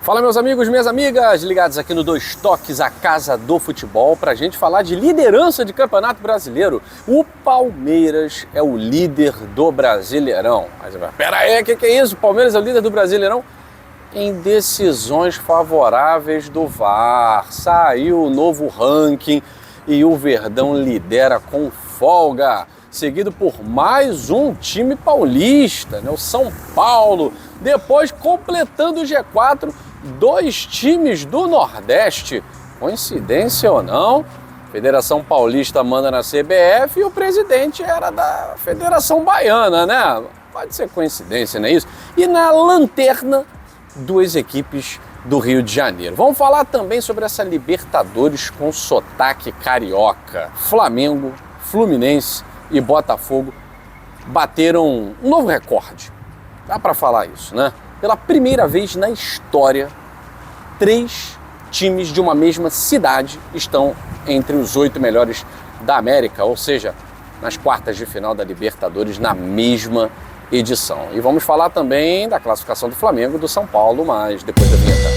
Fala, meus amigos, minhas amigas, ligados aqui no Dois Toques, a casa do futebol, pra gente falar de liderança de Campeonato Brasileiro. O Palmeiras é o líder do Brasileirão. Mas pera aí, o que é isso? O Palmeiras é o líder do Brasileirão? Em decisões favoráveis do VAR. Saiu o novo ranking e o Verdão lidera com folga, seguido por mais um time paulista, né? O São Paulo. Depois, completando o G4, dois times do Nordeste. Coincidência ou não, a Federação Paulista manda na CBF e o presidente era da Federação Baiana, né? Pode ser coincidência, não é isso? E na lanterna, duas equipes do Rio de Janeiro. Vamos falar também sobre essa Libertadores com sotaque carioca. Flamengo, Fluminense e Botafogo bateram um novo recorde. Dá para falar isso, né? Pela primeira vez na história, 3 times de uma mesma cidade estão entre os 8 melhores da América, ou seja, nas quartas de final da Libertadores na mesma edição. E vamos falar também da classificação do Flamengo e do São Paulo, mas depois da vinheta.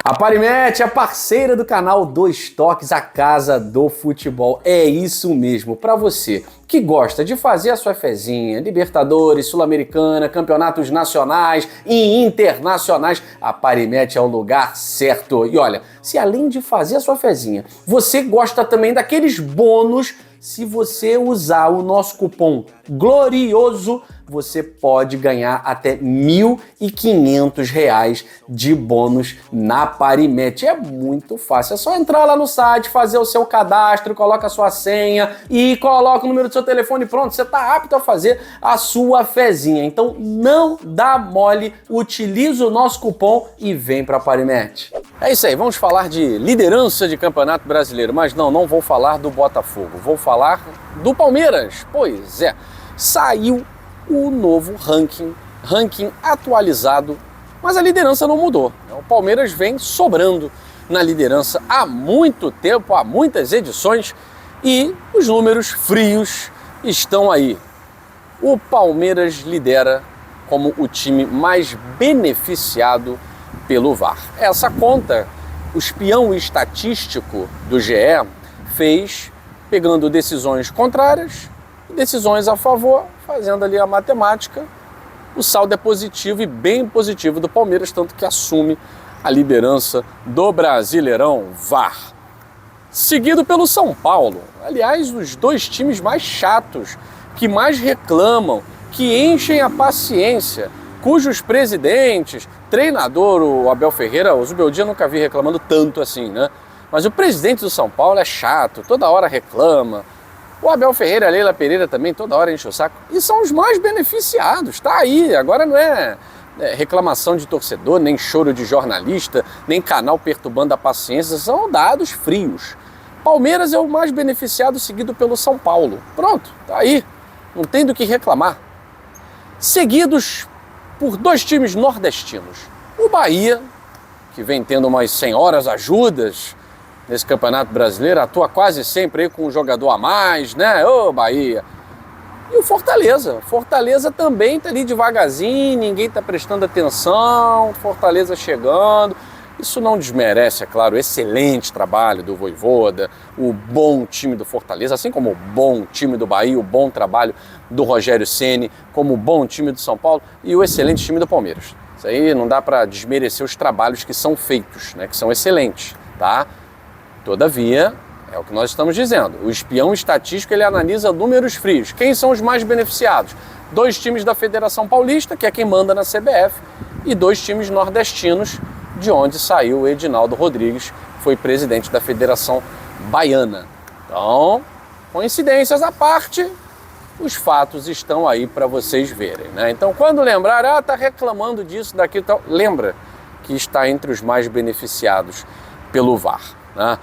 A Parimet é parceira do canal Dois Toques, a casa do futebol. É isso mesmo, para você que gosta de fazer a sua fezinha, Libertadores, Sul-Americana, campeonatos nacionais e internacionais, a Parimet é o lugar certo. E olha, se além de fazer a sua fezinha, você gosta também daqueles bônus, se você usar o nosso cupom GLORIOSO, você pode ganhar até R$ 1.500 de bônus na Parimet. É muito fácil, é só entrar lá no site, fazer o seu cadastro, coloca a sua senha e coloca o número do seu telefone, pronto, você está apto a fazer a sua fezinha. Então não dá mole, utiliza o nosso cupom e vem para a Parimet. É isso aí, vamos falar de liderança de Campeonato Brasileiro, mas não vou falar do Botafogo, vou falar do Palmeiras. Pois é, saiu o novo ranking atualizado, mas a liderança não mudou. O Palmeiras vem sobrando na liderança há muito tempo, há muitas edições, e os números frios estão aí. O Palmeiras lidera como o time mais beneficiado pelo VAR. Essa conta, o espião estatístico do GE fez pegando decisões contrárias, decisões a favor, fazendo ali a matemática. O saldo é positivo e bem positivo do Palmeiras, tanto que assume a liderança do Brasileirão VAR. Seguido pelo São Paulo, aliás, os dois times mais chatos, que mais reclamam, que enchem a paciência, cujos presidentes, treinador, o Abel Ferreira, o Zubeldia nunca vi reclamando tanto assim, né? Mas o presidente do São Paulo é chato, toda hora reclama. O Abel Ferreira, a Leila Pereira também, toda hora enche o saco. E são os mais beneficiados, tá aí. Agora não é reclamação de torcedor, nem choro de jornalista, nem canal perturbando a paciência, são dados frios. Palmeiras é o mais beneficiado, seguido pelo São Paulo. Pronto, tá aí. Não tem do que reclamar. Seguidos por dois times nordestinos. O Bahia, que vem tendo umas senhoras ajudas nesse Campeonato Brasileiro, atua quase sempre aí com um jogador a mais, né? Ô, Bahia! E o Fortaleza. Fortaleza também tá ali devagarzinho, ninguém tá prestando atenção, Fortaleza chegando. Isso não desmerece, é claro, o excelente trabalho do Vojvoda, o bom time do Fortaleza, assim como o bom time do Bahia, o bom trabalho do Rogério Ceni, como o bom time do São Paulo e o excelente time do Palmeiras. Isso aí não dá para desmerecer os trabalhos que são feitos, né? Que são excelentes, tá? Todavia, é o que nós estamos dizendo, o espião estatístico ele analisa números frios. Quem são os mais beneficiados? 2 times da Federação Paulista, que é quem manda na CBF, e 2 times nordestinos, de onde saiu o Edinaldo Rodrigues, foi presidente da Federação Baiana. Então, coincidências à parte, os fatos estão aí para vocês verem, né? Então, quando lembrar, tá reclamando disso, daquilo, tal, lembra que está entre os mais beneficiados pelo VAR, né?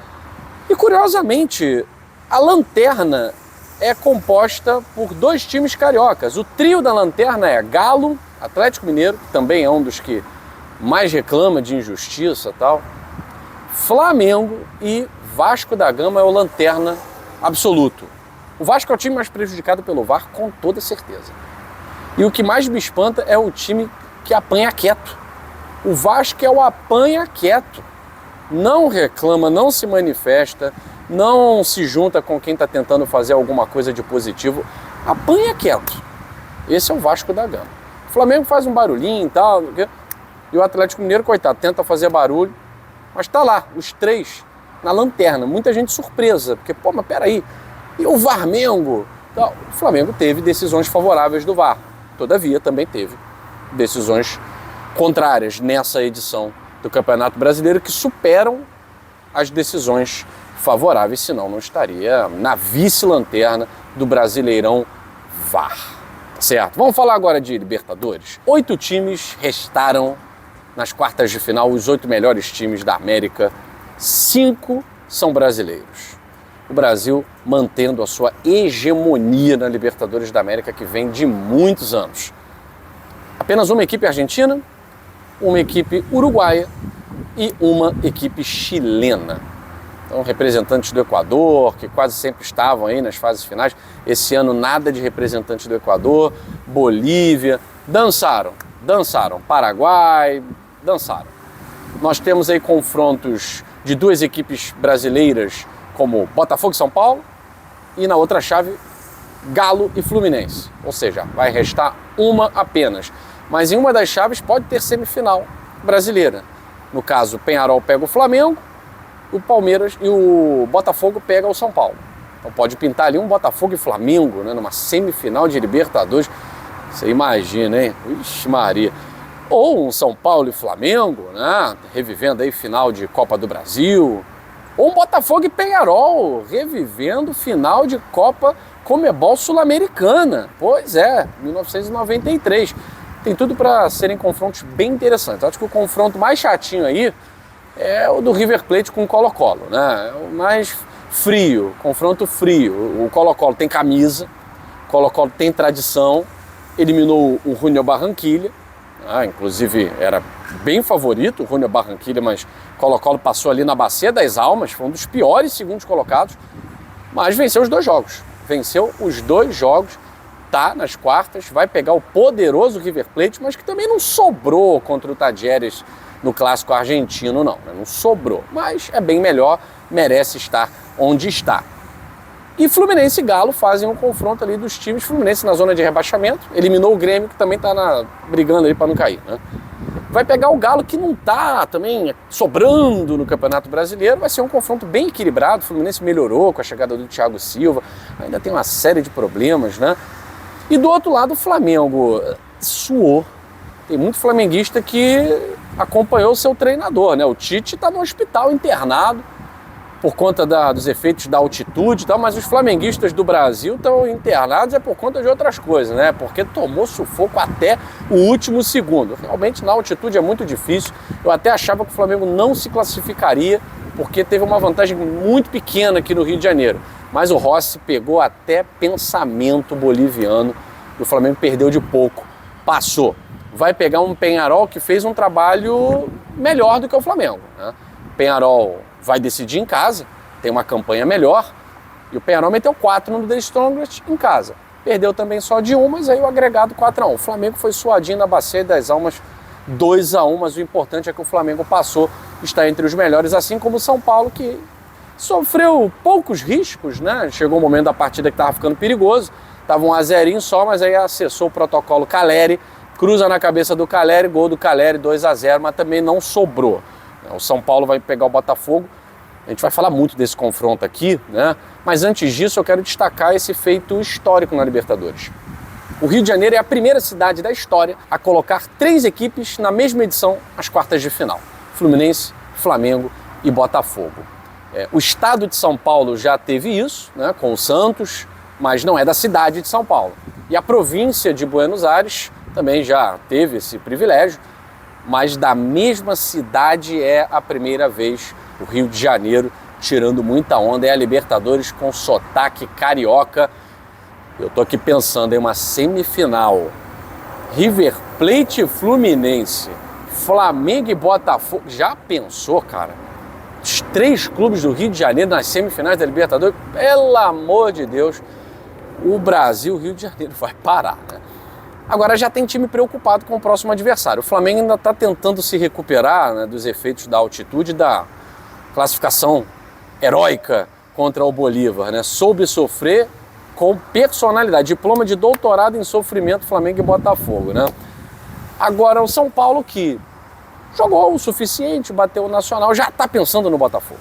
E curiosamente, a lanterna é composta por 2 times cariocas. O trio da lanterna é Galo, Atlético Mineiro, que também é um dos que mais reclama de injustiça e tal, Flamengo e Vasco da Gama é o lanterna absoluto. O Vasco é o time mais prejudicado pelo VAR, com toda certeza. E o que mais me espanta é o time que apanha quieto. O Vasco é o apanha quieto. Não reclama, não se manifesta, não se junta com quem está tentando fazer alguma coisa de positivo. Apanha quieto. Esse é o Vasco da Gama. O Flamengo faz um barulhinho e tal, e o Atlético Mineiro, coitado, tenta fazer barulho, mas tá lá, os três na lanterna. Muita gente surpresa, porque, pô, mas peraí, e o Varmengo? O Flamengo teve decisões favoráveis do VAR, todavia também teve decisões contrárias nessa edição do Campeonato Brasileiro que superam as decisões favoráveis, senão não estaria na vice-lanterna do Brasileirão VAR. Tá certo? Vamos falar agora de Libertadores. 8 times restaram nas quartas de final, os 8 melhores times da América. 5 são brasileiros. O Brasil mantendo a sua hegemonia na Libertadores da América, que vem de muitos anos. Apenas uma equipe argentina, uma equipe uruguaia e uma equipe chilena. Então, representantes do Equador, que quase sempre estavam aí nas fases finais. Esse ano nada de representantes do Equador, Bolívia, dançaram. Paraguai, dançaram. Nós temos aí confrontos de 2 equipes brasileiras, como Botafogo e São Paulo, e na outra chave, Galo e Fluminense. Ou seja, vai restar uma apenas. Mas em uma das chaves pode ter semifinal brasileira. No caso, o Peñarol pega o Flamengo, o Palmeiras e o Botafogo pega o São Paulo. Então pode pintar ali um Botafogo e Flamengo, né, numa semifinal de Libertadores. Você imagina, hein? Ixi, Maria. Ou um São Paulo e Flamengo, né, revivendo aí final de Copa do Brasil. Ou um Botafogo e Peñarol, revivendo final de Copa Conmebol Sul-Americana. Pois é, 1993. Tem tudo para serem confrontos bem interessantes. Acho que o confronto mais chatinho aí é o do River Plate com o Colo-Colo, né? É o mais frio, confronto frio. O Colo-Colo tem camisa, o Colo-Colo tem tradição, eliminou o Junior Barranquilla, inclusive era bem favorito o Junior Barranquilla, mas o Colo-Colo passou ali na Bacia das Almas, foi um dos piores segundos colocados, mas venceu os 2 jogos. Venceu os 2 jogos, tá nas quartas, vai pegar o poderoso River Plate, mas que também não sobrou contra o Talleres no clássico argentino, não, né? Não sobrou, mas é bem melhor, merece estar onde está. E Fluminense e Galo fazem um confronto ali dos times. Fluminense na zona de rebaixamento, eliminou o Grêmio, que também está brigando ali para não cair, né? Vai pegar o Galo, que não está também sobrando no Campeonato Brasileiro. Vai ser um confronto bem equilibrado. O Fluminense melhorou com a chegada do Thiago Silva, ainda tem uma série de problemas, né? E do outro lado, o Flamengo suou. Tem muito flamenguista que acompanhou o seu treinador, né? O Tite está no hospital internado por conta dos efeitos da altitude e tal, mas os flamenguistas do Brasil estão internados por conta de outras coisas, né? Porque tomou sufoco até o último segundo. Realmente na altitude é muito difícil. Eu até achava que o Flamengo não se classificaria porque teve uma vantagem muito pequena aqui no Rio de Janeiro. Mas o Rossi pegou até pensamento boliviano e o Flamengo perdeu de pouco. Passou. Vai pegar um Peñarol que fez um trabalho melhor do que o Flamengo, né? O Peñarol vai decidir em casa, tem uma campanha melhor, e o Peñarol meteu 4 no The Strongest em casa. Perdeu também só de 1, mas aí o agregado 4-1. O Flamengo foi suadinho na Bacia das Almas 2-1, mas o importante é que o Flamengo passou, está entre os melhores, assim como o São Paulo, que sofreu poucos riscos, né? Chegou um momento da partida que estava ficando perigoso, estava 1-0 só, mas aí acessou o protocolo Caleri, cruza na cabeça do Caleri, gol do Caleri, 2-0, mas também não sobrou. O São Paulo vai pegar o Botafogo, a gente vai falar muito desse confronto aqui, né? Mas antes disso eu quero destacar esse feito histórico na Libertadores. O Rio de Janeiro é a primeira cidade da história a colocar 3 equipes na mesma edição às quartas de final. Fluminense, Flamengo e Botafogo. O estado de São Paulo já teve isso, né, com o Santos, mas não é da cidade de São Paulo. E a província de Buenos Aires também já teve esse privilégio, mas da mesma cidade é a primeira vez o Rio de Janeiro tirando muita onda. É a Libertadores com sotaque carioca. Eu tô aqui pensando em uma semifinal. River Plate e Fluminense, Flamengo e Botafogo. Já pensou, cara? Os 3 clubes do Rio de Janeiro nas semifinais da Libertadores? Pelo amor de Deus, o Brasil, o Rio de Janeiro vai parar, né? Agora já tem time preocupado com o próximo adversário. O Flamengo ainda está tentando se recuperar, né, dos efeitos da altitude da classificação heróica contra o Bolívar, né? Soube sofrer com personalidade, diploma de doutorado em sofrimento, Flamengo e Botafogo, né? Agora o São Paulo, que jogou o suficiente, bateu o Nacional, já está pensando no Botafogo.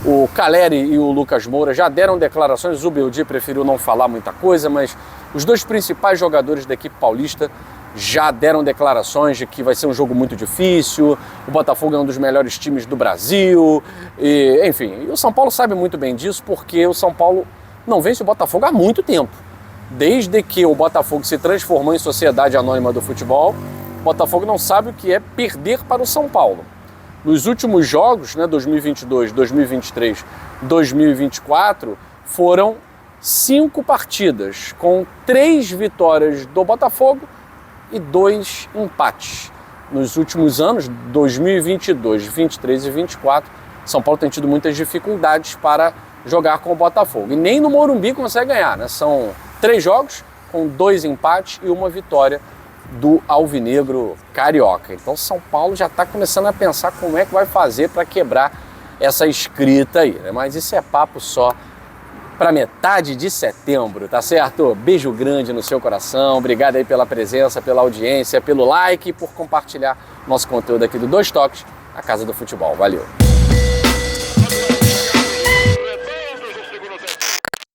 O Caleri e o Lucas Moura já deram declarações, o Zubeldia preferiu não falar muita coisa, mas os dois principais jogadores da equipe paulista já deram declarações de que vai ser um jogo muito difícil, o Botafogo é um dos melhores times do Brasil, enfim. E o São Paulo sabe muito bem disso, porque o São Paulo não vence o Botafogo há muito tempo. Desde que o Botafogo se transformou em sociedade anônima do futebol, o Botafogo não sabe o que é perder para o São Paulo. Nos últimos jogos, né, 2022, 2023, 2024, foram 5 partidas, com 3 vitórias do Botafogo e 2 empates. Nos últimos anos, 2022, 23 e 24, São Paulo tem tido muitas dificuldades para jogar com o Botafogo. E nem no Morumbi consegue ganhar, né? São 3 jogos com 2 empates e 1 vitória do alvinegro carioca. Então São Paulo já está começando a pensar como é que vai fazer para quebrar essa escrita aí, né? Mas isso é papo só para metade de setembro, tá certo? Beijo grande no seu coração, obrigado aí pela presença, pela audiência, pelo like e por compartilhar nosso conteúdo aqui do Dois Toques, a Casa do Futebol. Valeu!